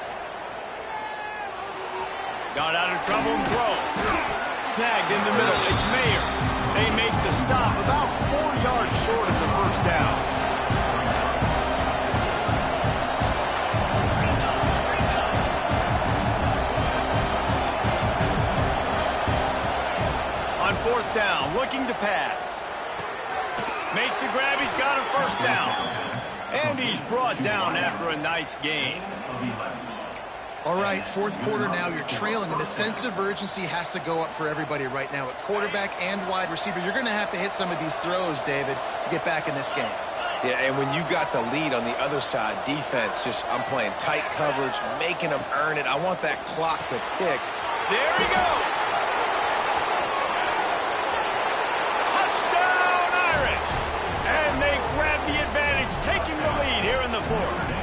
Speaker 1: Got out of trouble and throws. Snagged in the middle. It's Mayer. They make the stop about 4 yards short of the first down. On fourth down, looking to pass. Makes the grab. He's got a first down. And he's brought down after a nice gain.
Speaker 2: All right, fourth quarter now, you're trailing, and the sense of urgency has to go up for everybody right now. At quarterback and wide receiver, you're going to have to hit some of these throws, David, to get back in this game.
Speaker 3: Yeah, and when you got the lead on the other side, defense, I'm playing tight coverage, making them earn it. I want that clock to tick.
Speaker 1: There he goes. Touchdown, Irish. And they grab the advantage, taking the lead here in the fourth.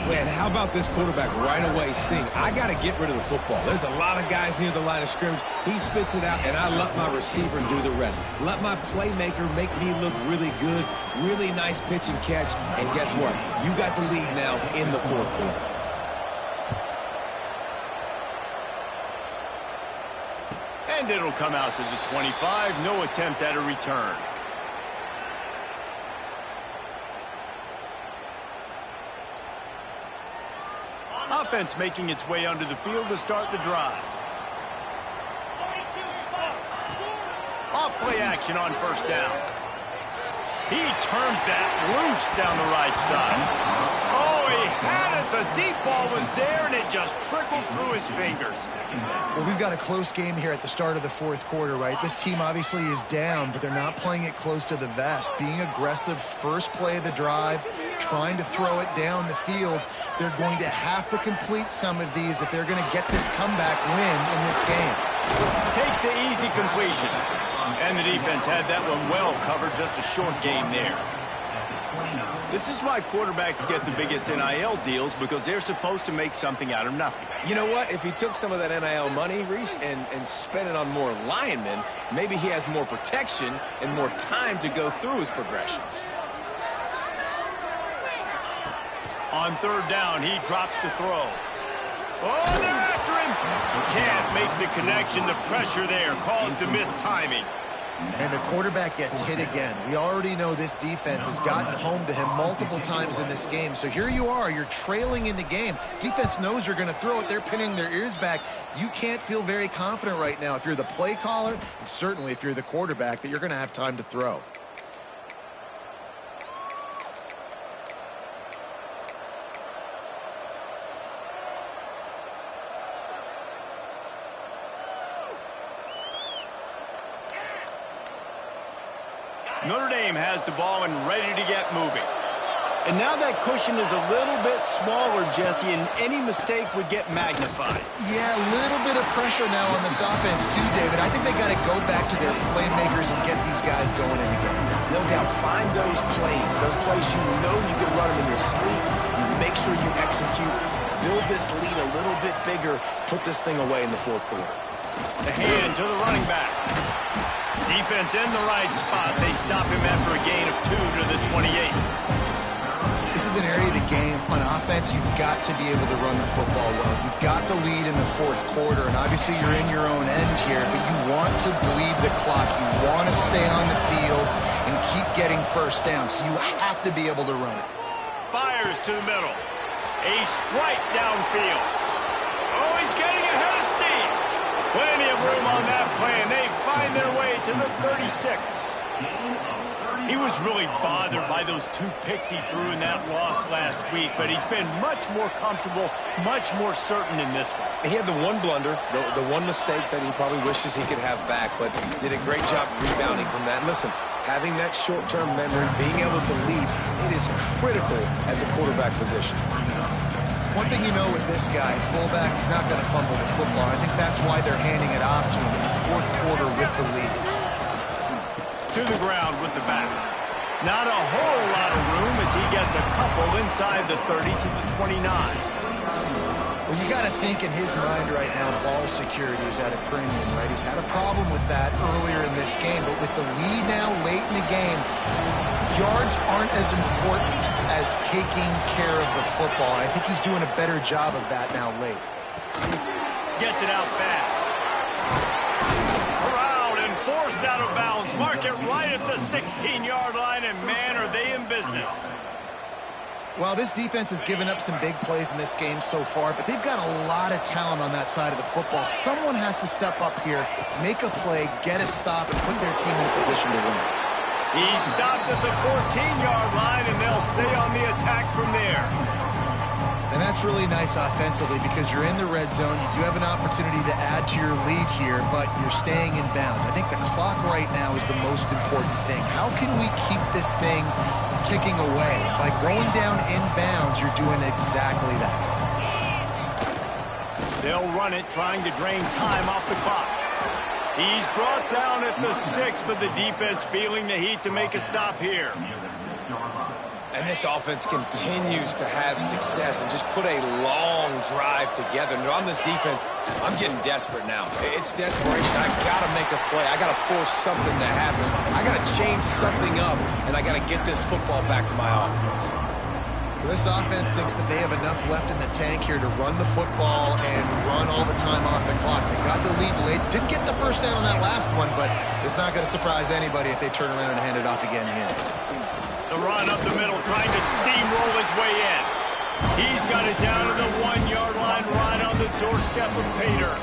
Speaker 3: Man, how about this quarterback right away seeing, I got to get rid of the football. There's a lot of guys near the line of scrimmage. He spits it out, and I let my receiver do the rest. Let my playmaker make me look really good, really nice pitch and catch. And guess what? You got the lead now in the fourth quarter.
Speaker 1: And it'll come out to the 25. No attempt at a return. Offense making its way onto the field to start the drive. Off play action on first down. He turns that loose down the right side. Oh, he had it. The deep ball was there, and it just trickled through his fingers.
Speaker 2: Well, we've got a close game here at the start of the fourth quarter, right? This team obviously is down, but they're not playing it close to the vest. Being aggressive, first play of the drive, trying to throw it down the field. They're going to have to complete some of these if they're going to get this comeback win in this game.
Speaker 1: Takes the easy completion. And the defense had that one well covered, just a short game there. This is why quarterbacks get the biggest NIL deals, because they're supposed to make something out of nothing.
Speaker 3: You know what? If he took some of that NIL money, Reese, and spent it on more linemen, maybe he has more protection and more time to go through his progressions.
Speaker 1: On third down, he drops to throw. Oh, they're after him. Can't make the connection. The pressure there caused the missed timing.
Speaker 2: And the quarterback gets hit again. We already know this defense has gotten home to him multiple times in this game. So here you are, you're trailing in the game. Defense knows you're going to throw it. They're pinning their ears back. You can't feel very confident right now if you're the play caller, and certainly if you're the quarterback, that you're going to have time to throw.
Speaker 1: Notre Dame has the ball and ready to get moving. And now that cushion is a little bit smaller, Jesse, and any mistake would get magnified.
Speaker 2: Yeah, a little bit of pressure now on this offense too, David. I think they got to go back to their playmakers and get these guys going in the game.
Speaker 3: No doubt, find those plays you know you can run them in your sleep. You make sure you execute, build this lead a little bit bigger, put this thing away in the fourth quarter.
Speaker 1: The hand to the running back. Defense in the right spot. They stop him after a gain of 2 to the 28.
Speaker 2: This is an area of the game on offense you've got to be able to run the football well. You've got the lead in the fourth quarter, and obviously you're in your own end here, but you want to bleed the clock. You want to stay on the field and keep getting first down, so you have to be able to run it.
Speaker 1: Fires to the middle. A strike downfield. Oh, he's getting ahead of steam. Plenty of room on that play, and they find their way to the 36. He was really bothered by those 2 picks he threw in that loss last week, but he's been much more comfortable, much more certain in this one.
Speaker 3: He had the one blunder, the one mistake that he probably wishes he could have back, but did a great job rebounding from that. And listen, having that short-term memory, being able to lead, it is critical at the quarterback position.
Speaker 2: One thing you know with this guy, fullback, he's not going to fumble the football. I think that's why they're handing it off to him in the fourth quarter with the lead.
Speaker 1: To the ground with the back. Not a whole lot of room as he gets a couple inside the 30 to the 29.
Speaker 2: Well, you got to think in his mind right now, ball security is at a premium, right? He's had a problem with that earlier in this game, but with the lead now late in the game, yards aren't as important as taking care of the football. I think he's doing a better job of that now late.
Speaker 1: Gets it out fast. Corralled and forced out of bounds. Mark it right at the 16-yard line, and man, are they in business.
Speaker 2: Well, this defense has given up some big plays in this game so far, but they've got a lot of talent on that side of the football. Someone has to step up here, make a play, get a stop, and put their team in a position to win.
Speaker 1: He stopped at the 14-yard line, and they'll stay on the attack from there.
Speaker 2: And that's really nice offensively because you're in the red zone. You do have an opportunity to add to your lead here, but you're staying in bounds. I think the clock right now is the most important thing. How can we keep this thing ticking away? By going down in bounds, you're doing exactly that.
Speaker 1: They'll run it, trying to drain time off the clock. He's brought down at the 6, but the defense feeling the heat to make a stop here.
Speaker 3: And this offense continues to have success and just put a long drive together. Now, on this defense, I'm getting desperate now. It's desperation. I got to make a play. I got to force something to happen. I got to change something up, and I got to get this football back to my offense.
Speaker 2: This offense thinks that they have enough left in the tank here to run the football and run all the time off the clock. They got the lead late. Didn't get the first down on that last one, but it's not going to surprise anybody if they turn around and hand it off again here.
Speaker 1: The run up the middle, trying to steamroll his way in. He's got it down to the 1-yard line, right on the doorstep of Pater.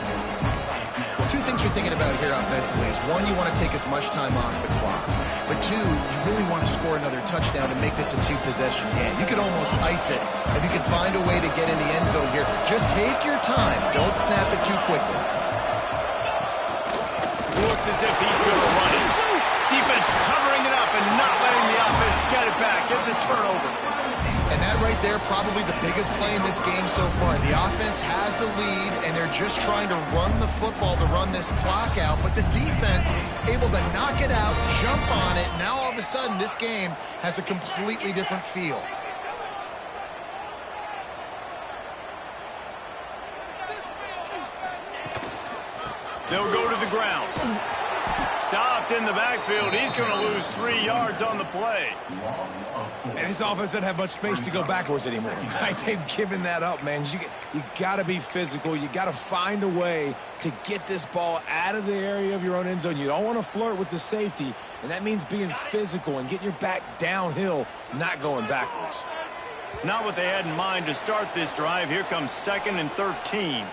Speaker 2: Well, 2 things you're thinking about here offensively is, 1, you want to take as much time off the clock. But 2, you really want to score another touchdown to make this a 2-possession game. You could almost ice it if you can find a way to get in the end zone here. Just take your time. Don't snap it too quickly.
Speaker 1: Looks as if he's going to run it. Defense covering it up and not letting the offense get it back. Gets a turnover.
Speaker 2: And that right there, probably the biggest play in this game so far. The offense has the lead, and they're just trying to run the football to run this clock out. But the defense able to knock it out, jump on it. Now all of a sudden, this game has a completely different feel. They'll go to the ground.
Speaker 1: stopped in the backfield. He's going to lose 3 yards on the play.
Speaker 3: And this offense doesn't have much space to go backwards anymore. They've given that up, man. You got to be physical. You got to find a way to get this ball out of the area of your own end zone. You don't want to flirt with the safety, and that means being physical and getting your back downhill, not going backwards.
Speaker 1: Not what they had in mind to start this drive. Here comes 2nd and 13.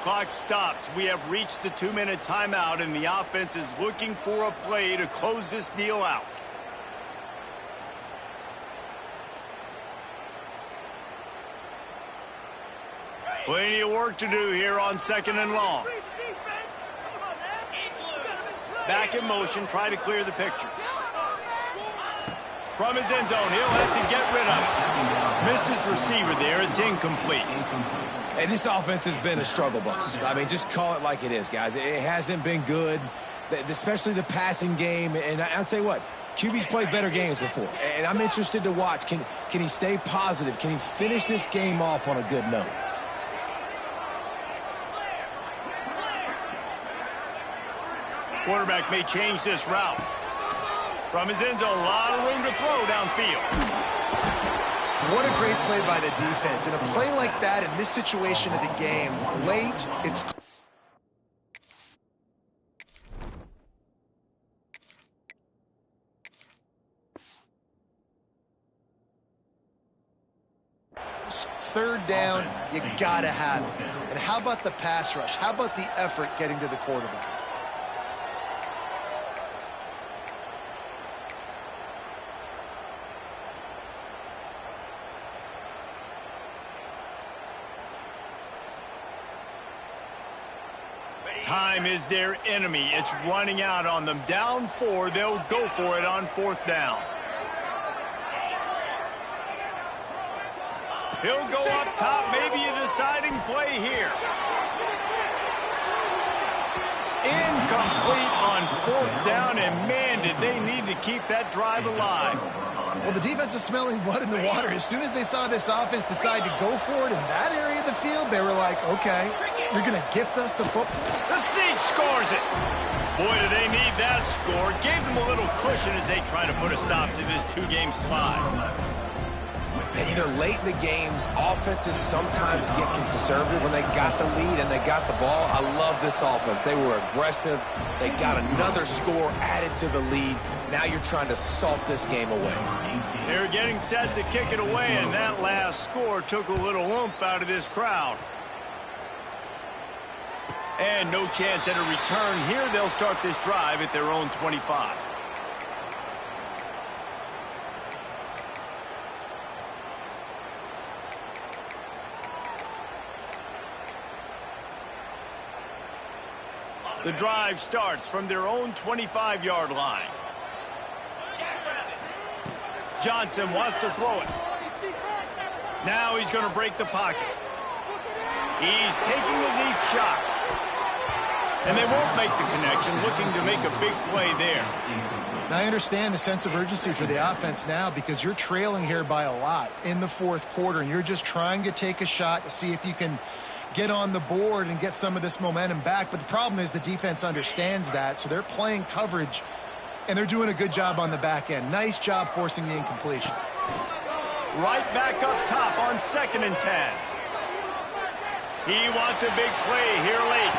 Speaker 1: Clock stops. We have reached the 2-minute timeout, and the offense is looking for a play to close this deal out. Plenty of work to do here on 2nd and long. Back in motion, try to clear the picture. From his end zone, he'll have to get rid of it. Missed his receiver there. It's incomplete.
Speaker 3: Hey, this offense has been a struggle bus. I mean, just call it like it is, guys. It hasn't been good, especially the passing game. And I'll tell you what, QB's played better games before. And I'm interested to watch. Can he stay positive? Can he finish this game off on a good note?
Speaker 1: Quarterback may change this route. From his end zone, a lot of room to throw downfield.
Speaker 2: What a great play by the defense. And a play like that in this situation of the game, late, it's... Third down, you gotta have it. And how about the pass rush? How about the effort getting to the quarterback?
Speaker 1: Time is their enemy. It's running out on them. Down 4, they'll go for it on 4th down. He'll go up top, maybe a deciding play here. Incomplete on 4th down, and man, did they need to keep that drive alive.
Speaker 2: Well, the defense is smelling blood in the water. As soon as they saw this offense decide to go for it in that area of the field, they were like, okay, you're going to gift us the football.
Speaker 1: The Sneak scores it. Boy, do they need that score. Gave them a little cushion as they try to put a stop to this 2-game slide.
Speaker 3: And, you know, late in the games, offenses sometimes get conservative when they got the lead and they got the ball. I love this offense. They were aggressive. They got another score added to the lead. Now you're trying to salt this game away.
Speaker 1: They're getting set to kick it away, and that last score took a little oomph out of this crowd. And no chance at a return here. They'll start this drive at their own 25. The drive starts from their own 25-yard line. Johnson wants to throw it. Now he's going to break the pocket. He's taking a deep shot. And they won't make the connection, looking to make a big play there.
Speaker 2: Now, I understand the sense of urgency for the offense now because you're trailing here by a lot in the 4th quarter, and you're just trying to take a shot to see if you can get on the board and get some of this momentum back. But the problem is the defense understands that, so they're playing coverage, and they're doing a good job on the back end. Nice job forcing the incompletion.
Speaker 1: Right back up top on 2nd and 10. He wants a big play here late.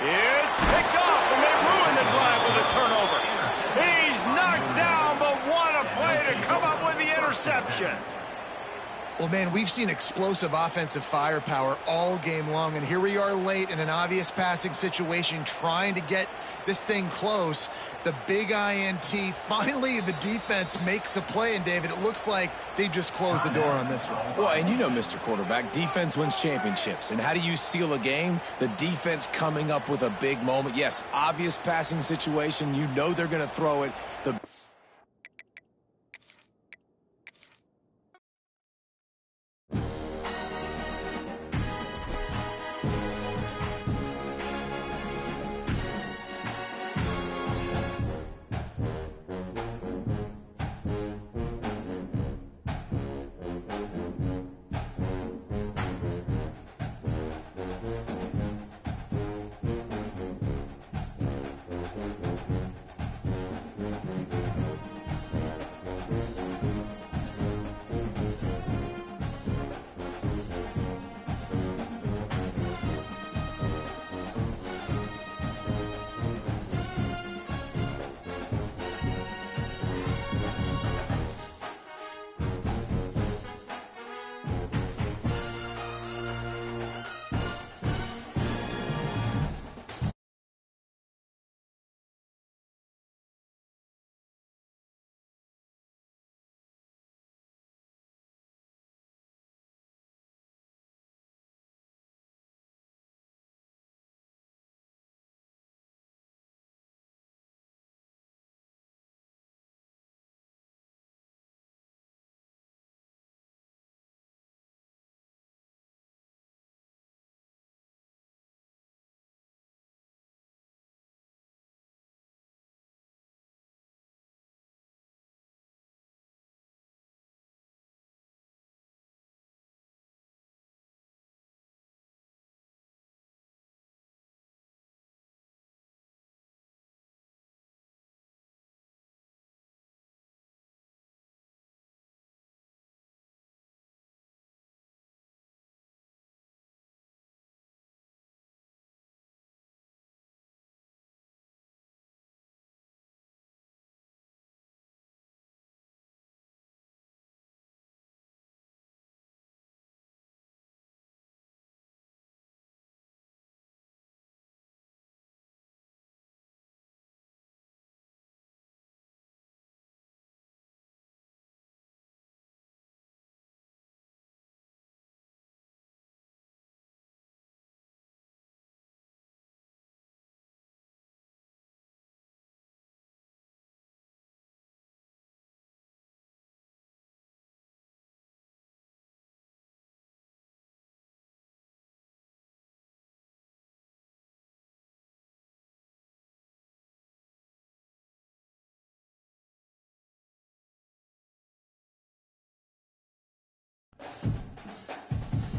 Speaker 1: It's picked off, and they ruin the drive with a turnover. He's knocked down, but what a play to come up with the interception.
Speaker 2: Well, man, we've seen explosive offensive firepower all game long, and here we are late in an obvious passing situation trying to get this thing close. The big INT. Finally, the defense makes a play, and, David, it looks like they just closed the door on this one.
Speaker 3: Well, and you know, Mr. Quarterback, defense wins championships. And how do you seal a game? The defense coming up with a big moment. Yes, obvious passing situation. You know they're going to throw it.